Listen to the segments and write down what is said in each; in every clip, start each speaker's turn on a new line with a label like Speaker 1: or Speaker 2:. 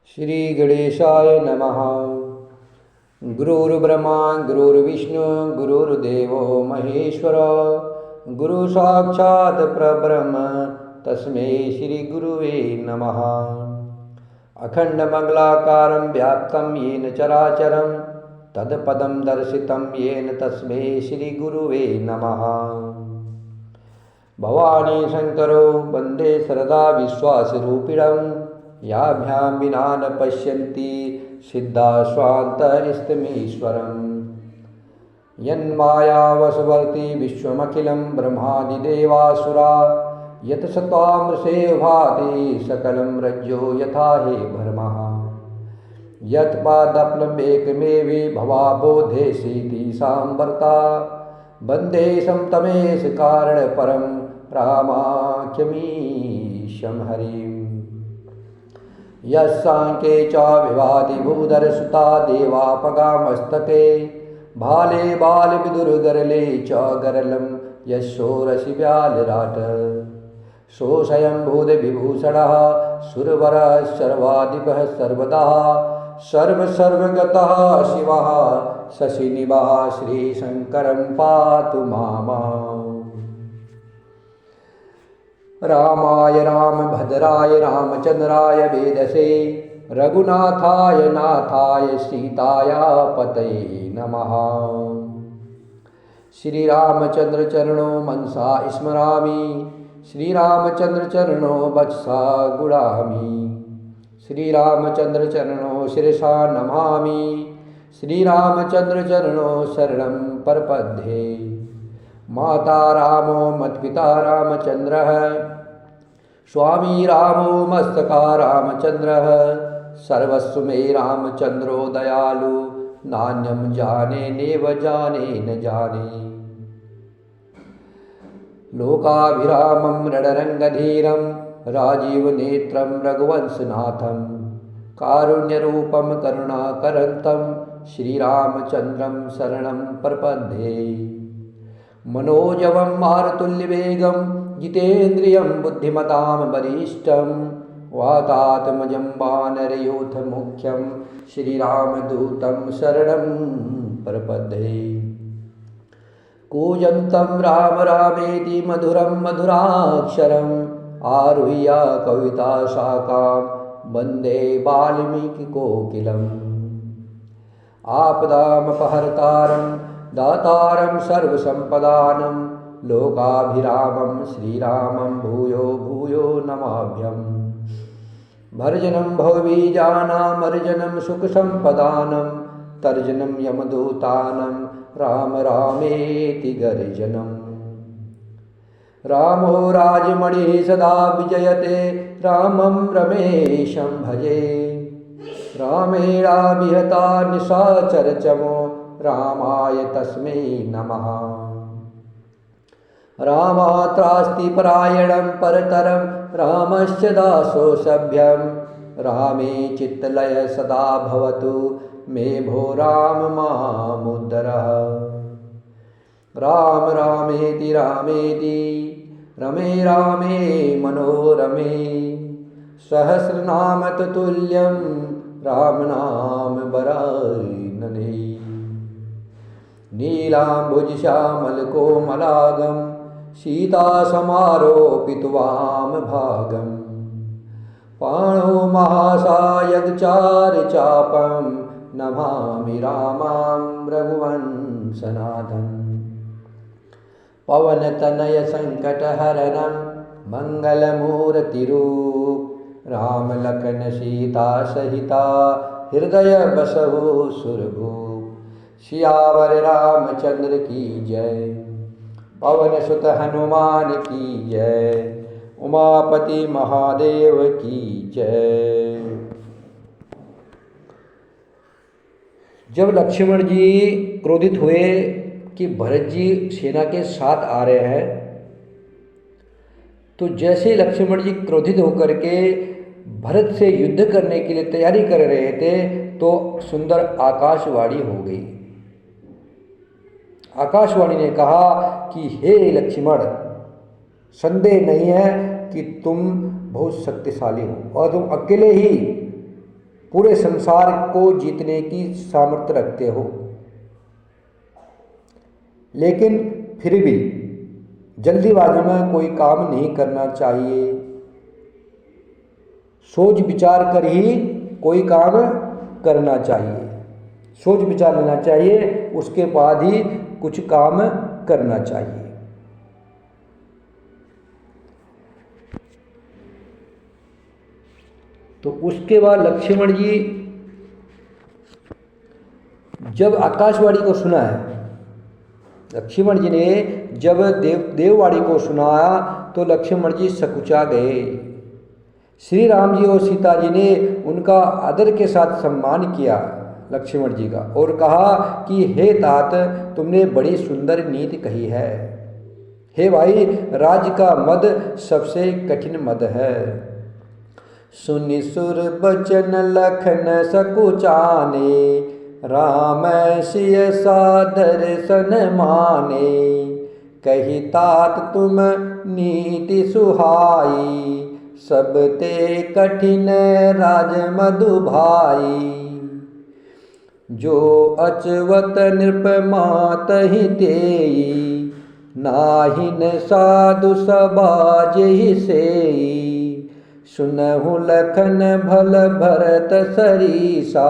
Speaker 1: श्री गणेशाय नमः। गुरुर्ब्रह्मा गुरुर्विष्णु गुरुर्देवो महेश्वर गुरु साक्षात् परब्रह्म तस्मै श्री गुरुवे नमः। अखंडमंगलाकारं व्याप्तं येन चराचरं तत्पदं दर्शितं येन तस्मै श्री गुरुवे नमः। भवानी शंकरो वंदे सरदा विश्वासरूपिणं याभ्यां विना न पश्यन्ति सिद्धा स्वान्तरिस्तमीश्वरम्। यन्मायावशवर्ति विश्वमखिलं ब्रह्मादिदेवासुरा यत् सत्त्वामृषे भाति सकलं रज्जो यथा हे भर्मः। यत् पादप्लवेकमेवि भवाबोधेसीति सांवर्ता वन्देशं तमेश कारणपरं रामाख्यमीशं हरिम्। यस्साङ्ख्ये च विभाति भूधरसुता देवापगामस्तके भाले बालविदुर्गरले च गरलं यशोरसि व्यालराट। सोऽयंभूतविभूषणः सुरवरः सर्वाधिपः सर्वदा सर्वगतः शिवः शशिनिभः श्रीशङ्करं पातु माम्। रामाय रामभद्राय रामचन्द्राय वेदसे रघुनाथाय नाथाय सीताया पतये नमः। श्रीरामचन्द्र चरणो मनसा स्मरामि श्रीरामचन्द्र चरणो वचसा गुणामि। श्रीरामचन्द्र चरणो शिरसा नमामि श्रीरामचन्द्र चरणो शरणं प्रपद्ये। माता रामो मत्पिता रामचन्द्रः स्वामी रामो मस्तका रामचन्द्रः। सर्वस्व मे रामचन्द्रो दयालु नान्यं जाने नेव जाने न जाने। लोकाभिरामं रणरङ्गधीरं राजीवनेत्रं रघुवंशनाथं कारुण्यरूपं करुणाकरन्तं श्रीरामचन्द्रं शरणं प्रपद्ये। मनोजवं मारुतुल्यवेगं जितेन्द्रियं बुद्धिमतां वरिष्ठं वातात्मजं वानरयूथमुख्यं श्रीरामदूतं शरणं प्रपद्ये। कूजन्तं राम रामेति मधुरं मधुराक्षरम् आरुह्य कविताशाखां वन्दे वाल्मीकिकोकिलम्। आपदामपहर्तारं दातारं सर्वसम्पदानं लोकाभिरामं श्रीरामं भूयो भूयो नमाभ्यम्। भर्जनं भवबीजानामर्जनं सुखसम्पदानं तर्जनं यमदूतानं राम रामेति गर्जनम्। रामो राजमणिः सदा विजयते रामं रमेशं भजे। रामेणाभिहता निशाचरचमो रामाय तस्मै नमः। रामात्रास्ति परायणं परतरं रामस्य दासो सभ्यं। रामे चित्तलय सदा भवतु मे भो राम मामुद्धरः। राम रामेति रामेति रमे रामे मनोरमे सहस्रनाम तुल्यं राम नाम वरानने। नीलाम्बुजश्यामलकोमलागं सीतासमारोपितवामभागं पाणौ महासायगचारचापं नमामि रामं रघुवंशनाथम्। पवनतनयसङ्कटहरणं मङ्गलमूर्तिरूप रामलखन सीता सहिता हृदय बसहु सुरभूप। सियावर रामचंद्र की जय पवन सुत हनुमान की जय उमापति महादेव की जय। जब लक्ष्मण जी क्रोधित हुए कि भरत जी सेना के साथ आ रहे हैं, तो जैसे लक्ष्मण जी क्रोधित होकर के भरत से युद्ध करने के लिए तैयारी कर रहे थे तो सुंदर आकाशवाणी हो गई। आकाशवाणी ने कहा कि हे लक्ष्मण, संदेह नहीं है कि तुम बहुत शक्तिशाली हो और तुम अकेले ही पूरे संसार को जीतने की सामर्थ्य रखते हो, लेकिन फिर भी जल्दीबाजी में कोई काम नहीं करना चाहिए। सोच विचार कर ही कोई काम करना चाहिए, सोच विचार लेना चाहिए, उसके बाद ही कुछ काम करना चाहिए। तो उसके बाद लक्ष्मण जी जब आकाशवाणी को सुना है, लक्ष्मण जी ने जब देववाणी को सुनाया तो लक्ष्मण जी सकुचा गए। श्री राम जी और सीता जी ने उनका आदर के साथ सम्मान किया लक्ष्मण जी का, और कहा कि हे तात, तुमने बड़ी सुंदर नीति कही है। हे भाई, राज का मद सबसे कठिन मद है। सुनि सुर बचन लखन सकुचाने, राम सिय सादर सन माने। कही तात तुम नीति सुहाई, सब ते कठिन राज मधु भाई। जो अचवत नृप मात ही तेई, नाहिन साधु समाज ही सेई। सुनहु लखन भल भरत सरीसा,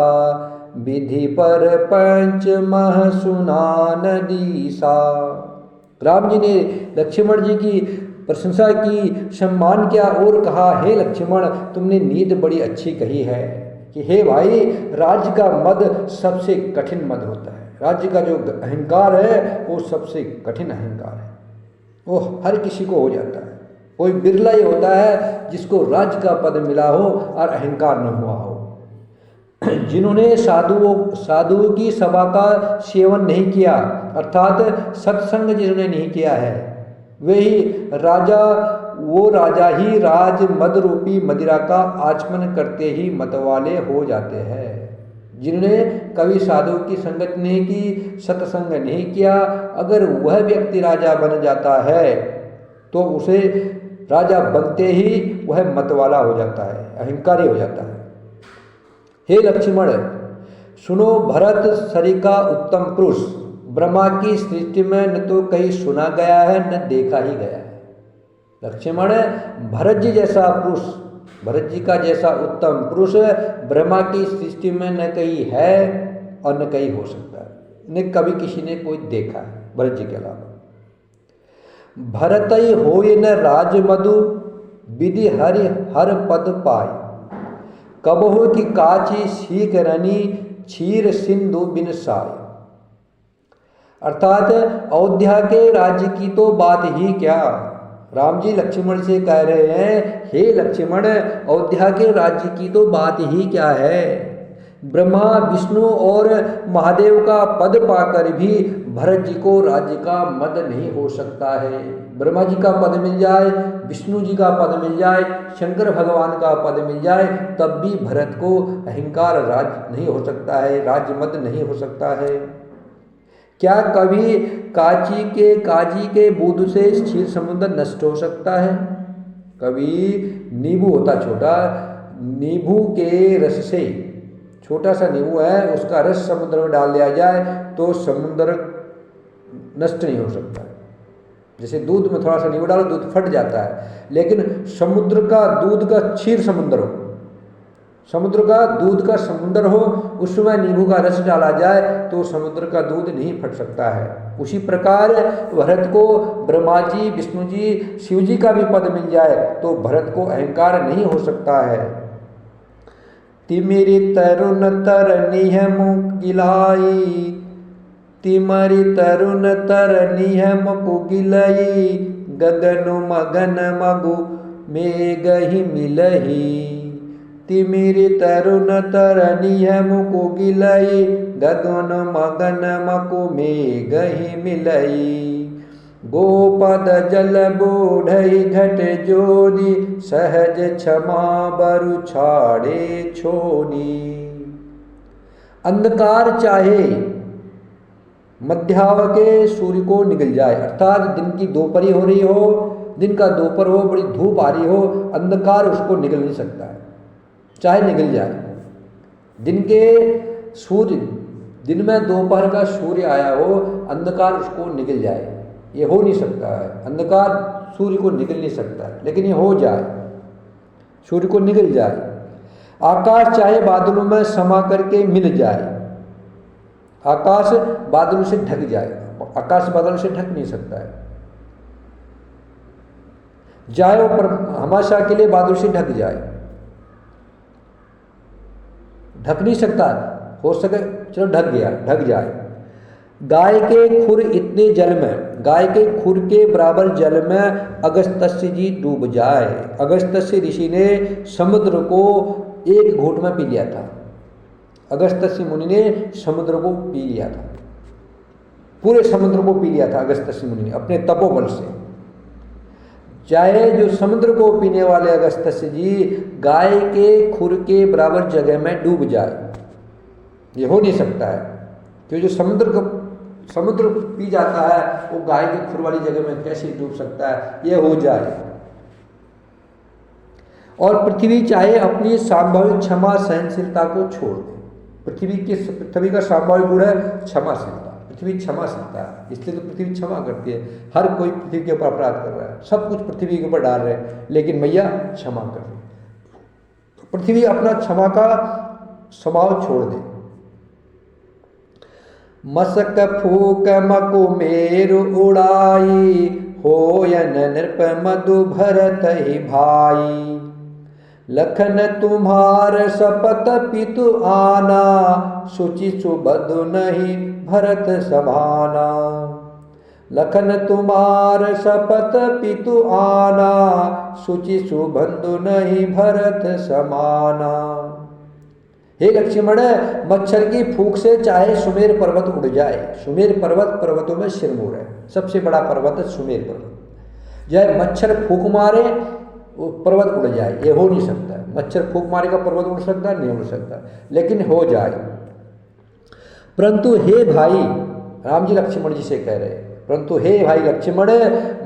Speaker 1: विधि पर पंच मह सुनान दीसा। राम जी ने लक्ष्मण जी की प्रशंसा की, सम्मान किया और कहा, हे लक्ष्मण, तुमने नीति बड़ी अच्छी कही है कि हे भाई, राज्य का मद सबसे कठिन मद होता है। राज्य का जो अहंकार है वो सबसे कठिन अहंकार है, वो हर किसी को हो जाता है। कोई बिरला ही होता है जिसको राज्य का पद मिला हो और अहंकार न हुआ हो। जिन्होंने साधुओं की सभा का सेवन नहीं किया, अर्थात सत्संग जिन्होंने नहीं किया है, वही राजा, वो राजा ही राज मद रूपी मदिरा का आचमन करते ही मतवाले हो जाते हैं। जिन्होंने कभी साधुओं की संगत नहीं की, सत्संग नहीं किया, अगर वह व्यक्ति राजा बन जाता है तो उसे राजा बनते ही वह मतवाला हो जाता है, अहंकारी हो जाता है। हे लक्ष्मण, सुनो, भरत सरिका उत्तम पुरुष ब्रह्मा की सृष्टि में न तो कहीं सुना गया है न देखा ही गया है। लक्ष्मण, भरत जी जैसा पुरुष, भरत जी का जैसा उत्तम पुरुष ब्रह्मा की सृष्टि में न कहीं है और न कहीं हो सकता है, न कभी किसी ने कोई देखा है भरत जी के अलावा। भरत ही होय न राजमधु, विधि हरि हर पद पाय। कबहु की काची सीख रनी, क्षीर सिंधु बिन साय। अर्थात अयोध्या के राज्य की तो बात ही क्या, राम जी लक्ष्मण से कह रहे हैं, हे लक्ष्मण, अयोध्या के राज्य की तो बात ही क्या है। ब्रह्मा, विष्णु और महादेव का पद पाकर भी भरत जी को राज्य का मद नहीं हो सकता है। ब्रह्मा जी का पद मिल जाए, विष्णु जी का पद मिल जाए, शंकर भगवान का पद मिल जाए, तब भी भरत को अहंकार राज नहीं हो सकता है, राज्य मद नहीं हो सकता है। क्या कभी काजी के बूंद से क्षीर समुद्र नष्ट हो सकता है? कभी नींबू होता छोटा, नींबू के रस से, छोटा सा नींबू है, उसका रस समुद्र में डाल दिया जाए तो समुद्र नष्ट नहीं हो सकता है। जैसे दूध में थोड़ा सा नींबू डालो, दूध फट जाता है, लेकिन समुद्र का दूध का क्षीर समुद्र हो, समुद्र का दूध का समुद्र हो, उसमें नींबू का रस डाला जाए तो समुद्र का दूध नहीं फट सकता है। उसी प्रकार भरत को ब्रह्मा जी, विष्णु जी, शिव जी का भी पद मिल जाए तो भरत को अहंकार नहीं हो सकता है। तिमिरी तरुण तरनिह मुगिलाई, तिमरी तरुण तरनिह मुगिलई। गगनु मगन मगु मेघहि मिलही। तिमिरी तरुण तरनिह मुगिलई, गगन मगन मकु मेघहि मिलई। गोपद जल बूढ़ई घट जोनी, सहज क्षमा बरु छाड़े छोनी। अंधकार चाहे मध्याव के सूर्य को निगल जाए, अर्थात दिन की दोपहरी हो रही हो, दिन का दोपहर हो, बड़ी धूप आ रही हो, अंधकार उसको निगल नहीं सकता है, चाहे निगल जाए। दिन में दोपहर का सूर्य आया हो, अंधकार उसको निकल जाए, ये हो नहीं सकता है। अंधकार सूर्य को निकल नहीं सकता है, लेकिन ये हो जाए, सूर्य को निकल जाए। आकाश चाहे बादलों में समा करके मिल जाए, आकाश बादलों से ढक जाए, आकाश बादलों से ढक नहीं सकता है, जाए वो पर हमेशा के लिए बादलों से ढक जाए, ढक नहीं सकता, हो सके चलो ढक गया, ढक जाए। गाय के खुर इतने जल में, गाय के खुर के बराबर जल में अगस्त्य जी डूब जाए। अगस्त्य ऋषि ने समुद्र को एक घूंट में पी लिया था, अगस्त्य मुनि ने समुद्र को पी लिया था, पूरे समुद्र को पी लिया था अगस्त्य मुनि ने अपने तपोबल से। चाहे जो समुद्र को पीने वाले अगस्त्य जी गाय के खुर के बराबर जगह में डूब जाए, ये हो नहीं सकता है, क्योंकि जो समुद्र पी जाता है वो गाय के खुर वाली जगह में कैसे डूब सकता है, ये हो जाए। और पृथ्वी चाहे अपनी संभावित क्षमा सहनशीलता को छोड़ दे। पृथ्वी का संभावित गुण है क्षमाशीलता, पृथ्वी क्षमाशीलता है, इसलिए तो पृथ्वी क्षमा करती है। हर कोई पृथ्वी के ऊपर अपराध कर रहा है, सब कुछ पृथ्वी के ऊपर डाल रहे हैं, लेकिन मैया क्षमा कर रही है। तो पृथ्वी अपना क्षमा का स्वभाव छोड़ दे। मसक फूक मकु मेरु उड़ाई, होयन नृप मधु भरत ही भाई। लखन तुम्हार शपथ पितु आना, शुचि सुबधु नहीं भरत समाना। लखन तुम्हार शपथ पितु आना, शुचि सुबंधु नहीं भरत समाना। हे लक्ष्मण, मच्छर की फूंक से चाहे सुमेर पर्वत उड़ जाए, सुमेर पर्वत पर्वतों में सिरमौर है, सबसे बड़ा पर्वत है सुमेर पर्वत। चाहे मच्छर फूंक मारे वो पर्वत उड़ जाए, ये हो नहीं सकता है। मच्छर फूंक मारेगा पर्वत उड़ सकता है? नहीं उड़ सकता, लेकिन हो जाए। परंतु हे भाई, राम जी लक्ष्मण जी से कह रहे, परंतु हे भाई लक्ष्मण,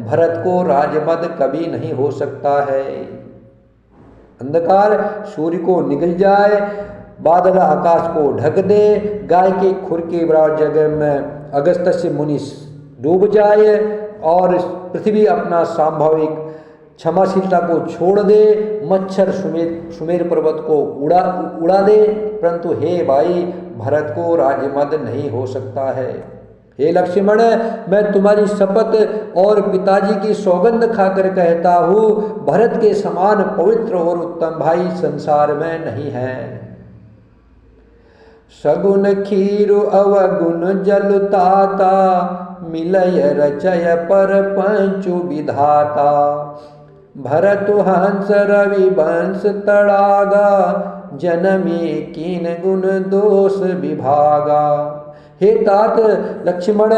Speaker 1: भरत को राजमद कभी नहीं हो सकता है। अंधकार सूर्य को निकल जाए, बादल आकाश को ढक दे, गाय के खुर के बराबर जगह में अगस्त्य मुनि डूब जाए और पृथ्वी अपना स्वाभाविक क्षमाशीलता को छोड़ दे, मच्छर सुमेर पर्वत को उड़ा दे, परंतु हे भाई भरत को राजमद नहीं हो सकता है। हे लक्ष्मण, मैं तुम्हारी शपथ और पिताजी की सौगंध खाकर कहता हूँ, भरत के समान पवित्र और उत्तम भाई संसार में नहीं है। सगुन खीरु अवगुण जल ताता, मिलय रचय पर पंचु विधाता। भरत हंस रवि वंश तड़ागा, जनमी कीन गुण दोष विभागा। हे तात लक्ष्मण,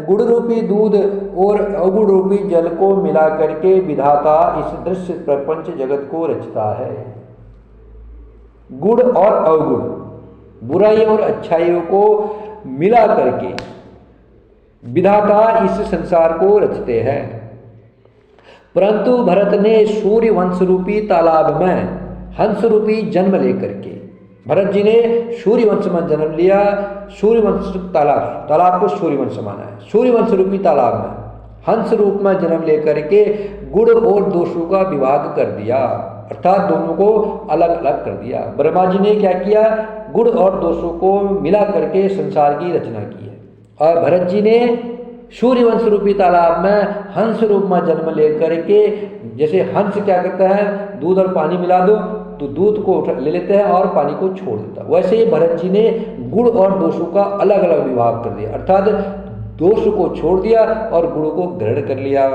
Speaker 1: गुड़ रूपी दूध और अवगुण रूपी जल को मिला करके विधाता इस दृश्य प्रपंच जगत को रचता है। गुड़ और अवगुण, बुराई और अच्छाइयों को मिला करके विधाता इस संसार को रचते हैं। परंतु भरत ने सूर्य वंश रूपी तालाब में हंस रूपी जन्म लेकर के, भरत जी ने सूर्य वंश में जन्म लिया। सूर्य वंश तालाब को सूर्य वंश माना है। सूर्य वंश रूपी तालाब में हंस रूप में जन्म लेकर के गुण और दोषों का विभाग कर दिया, अर्थात दोनों को अलग अलग कर दिया। ब्रह्मा जी ने क्या किया? गुण और दोषों को मिला करके संसार की रचना की है। और भरत जी ने सूर्यवंश रूपी तालाब में हंस रूप में जन्म लेकर के, जैसे हंस क्या करता है, दूध और पानी मिला दो तो दूध को ले लेते हैं और पानी को छोड़ देता है, वैसे ही भरत जी ने गुण और दोषों का अलग अलग विभाग कर दिया, अर्थात दोष को छोड़ दिया और गुण को ग्रहण कर लिया।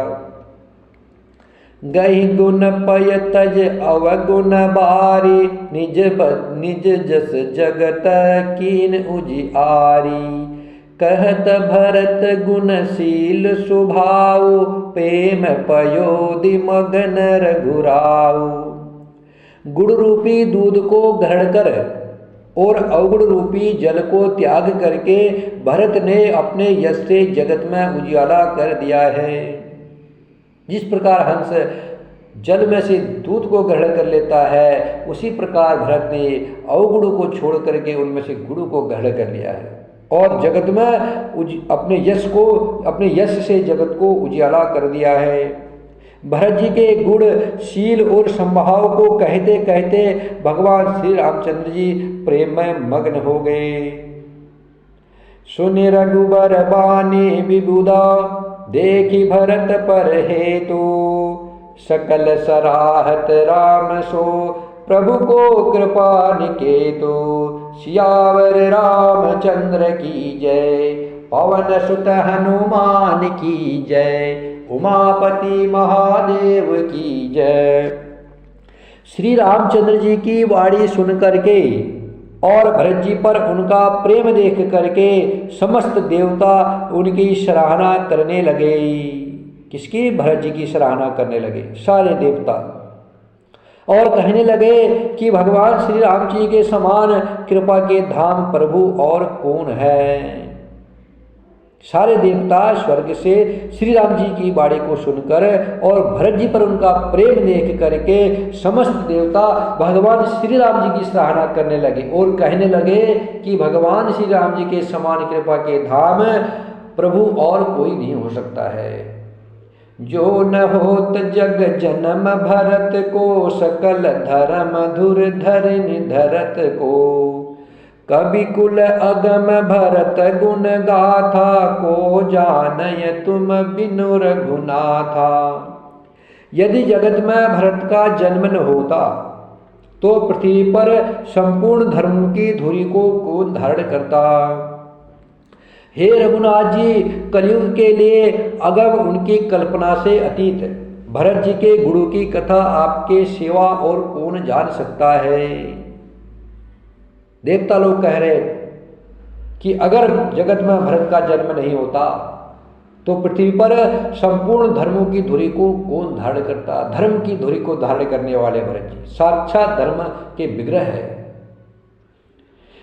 Speaker 1: गहि गुण पय तज अवगुण बारी, निज जस जगत कीन उजियारी। कहत भरत गुणशील स्वभाव, प्रेम पयोधि मगन रघुराऊ। गुण रूपी दूध को ग्रहण कर और अवगुण रूपी जल को त्याग करके भरत ने अपने यश से जगत में उजियाला कर दिया है। जिस प्रकार हंस जल में से दूध को ग्रहण कर लेता है, उसी प्रकार भरत ने अवगुण को छोड़ करके उनमें से गुण को ग्रहण कर लिया है और जगत में अपने यश से जगत को उजियाला कर दिया है। भरत जी के गुण, शील और संभाव को कहते कहते भगवान श्री रामचंद्र जी प्रेम में मग्न हो गए। सुनि रघुबर बानी विबुधा, देखी भरत पर हेतु, सकल सराहत राम सो, प्रभु को कृपा निकेतु। सियावर रामचंद्र की जय, पवन सुत हनुमान की जय, उमापति महादेव की जय। श्री रामचंद्र जी की वाणी सुन करके और भरत जी पर उनका प्रेम देख करके समस्त देवता उनकी सराहना करने लगे। किसकी? भरत जी की सराहना करने लगे सारे देवता और कहने लगे कि भगवान श्री राम जी के समान कृपा के धाम प्रभु और कौन है। सारे देवता स्वर्ग से श्री राम जी की वाणी को सुनकर और भरत जी पर उनका प्रेम देख करके समस्त देवता भगवान श्री राम जी की सराहना करने लगे और कहने लगे कि भगवान श्री राम जी के समान कृपा के धाम प्रभु और कोई नहीं हो सकता है। जो न होत जग जन्म भरत को, सकल धर्म धुर धरिनि धरत को। कवि कुल अगम भरत गुण गाथा, को जानय तुम बिनु रघुनाथा। यदि जगत में भरत का जन्म न होता तो पृथ्वी पर संपूर्ण धर्म की धुरी को कौन धारण करता। हे रघुनाथ जी, कलयुग के लिए अगम उनकी कल्पना से अतीत भरत जी के गुणों की कथा आपके सिवा और कौन जान सकता है। देवता लोग कह रहे कि अगर जगत में भरत का जन्म नहीं होता तो पृथ्वी पर संपूर्ण धर्मों की धुरी को कौन धारण करता। धर्म की धुरी को धारण करने वाले भरत जी साक्षात धर्म के विग्रह है।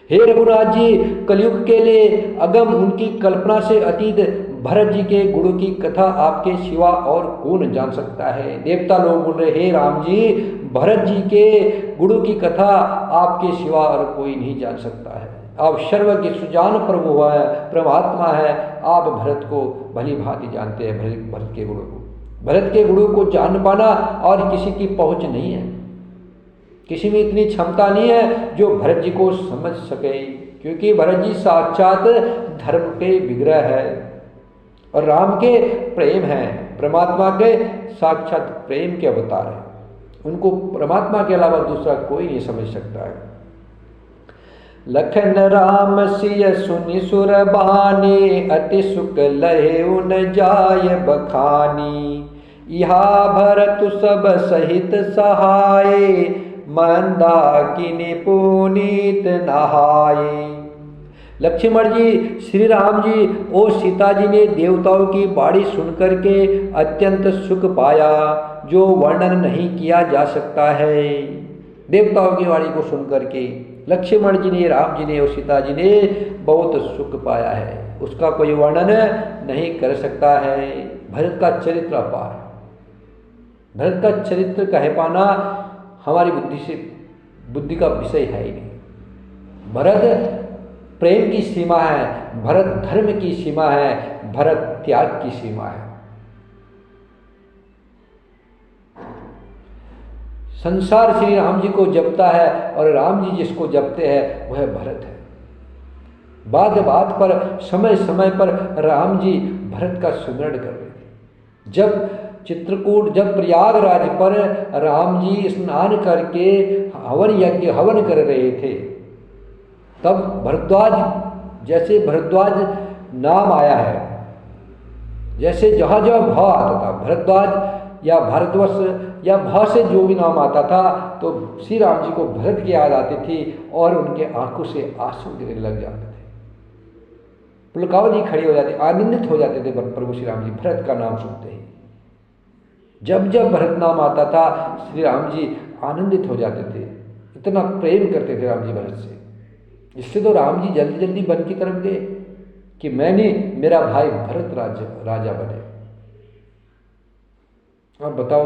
Speaker 1: हे रघुनाथ जी, कलयुग के लिए अगम उनकी कल्पना से अतीत भरत जी के गुणों की कथा आपके सिवा और कौन जान सकता है। देवता लोग बोल रहे, हे राम जी, भरत जी के गुणों की कथा आपके सिवा और कोई नहीं जान सकता है। आप सर्व के सुजान प्रभु है, परमात्मा है, आप भरत को भली भांति जानते हैं। भरत के गुणों को, भरत के गुणों को जान पाना और किसी की पहुंच नहीं है। किसी में इतनी क्षमता नहीं है जो भरत जी को समझ सके, क्योंकि भरत जी साक्षात धर्म के विग्रह है और राम के प्रेम है, परमात्मा के साक्षात प्रेम के अवतार है। उनको परमात्मा के अलावा दूसरा कोई नहीं समझ सकता है। लखन राम सिय सुनि सुर बानी, अति सुख लहे उन जाय बखानी। इहा भरत सब सहित सहाय, मंदाकिनी पुनीत नहाए। लक्ष्मण जी, श्री राम जी और सीता जी ने देवताओं की वाणी सुनकर के अत्यंत सुख पाया, जो वर्णन नहीं किया जा सकता है। देवताओं की वाणी को सुनकर के लक्ष्मण जी ने, राम जी ने और सीता जी ने बहुत सुख पाया है, उसका कोई वर्णन नहीं कर सकता है। भरत का चरित्र अपार, भरत का चरित्र कह पाना हमारी बुद्धि का विषय है ही नहीं। भरत प्रेम की सीमा है, भरत धर्म की सीमा है, भरत त्याग की सीमा है। संसार श्री राम जी को जपता है और राम जी जिसको जपते हैं वह भरत है। बात बात पर, समय समय पर राम जी भरत का सुमरण कर रहे थे। जब चित्रकूट, जब प्रयागराज पर राम जी स्नान करके हवन कर रहे थे, तब भरद्वाज, जैसे भरद्वाज नाम आया है, जैसे जहाँ जहाँ भाव आता था, भरद्वाज या भारतवर्ष या भाव से जो भी नाम आता था, तो श्री राम जी को भरत की याद आती थी और उनके आंखों से आंसू गिरने लग जाते थे, पुलकावली खड़ी हो जाती, आनंदित हो जाते थे प्रभु श्री राम जी भरत का नाम सुनते ही। जब जब भरत नाम आता था श्री राम जी आनंदित हो जाते थे, इतना प्रेम करते थे राम जी भरत से। इससे तो राम जी जल्दी जल्दी वन की तरफ गए कि मैंने, मेरा भाई भरत राजा बने। अब बताओ,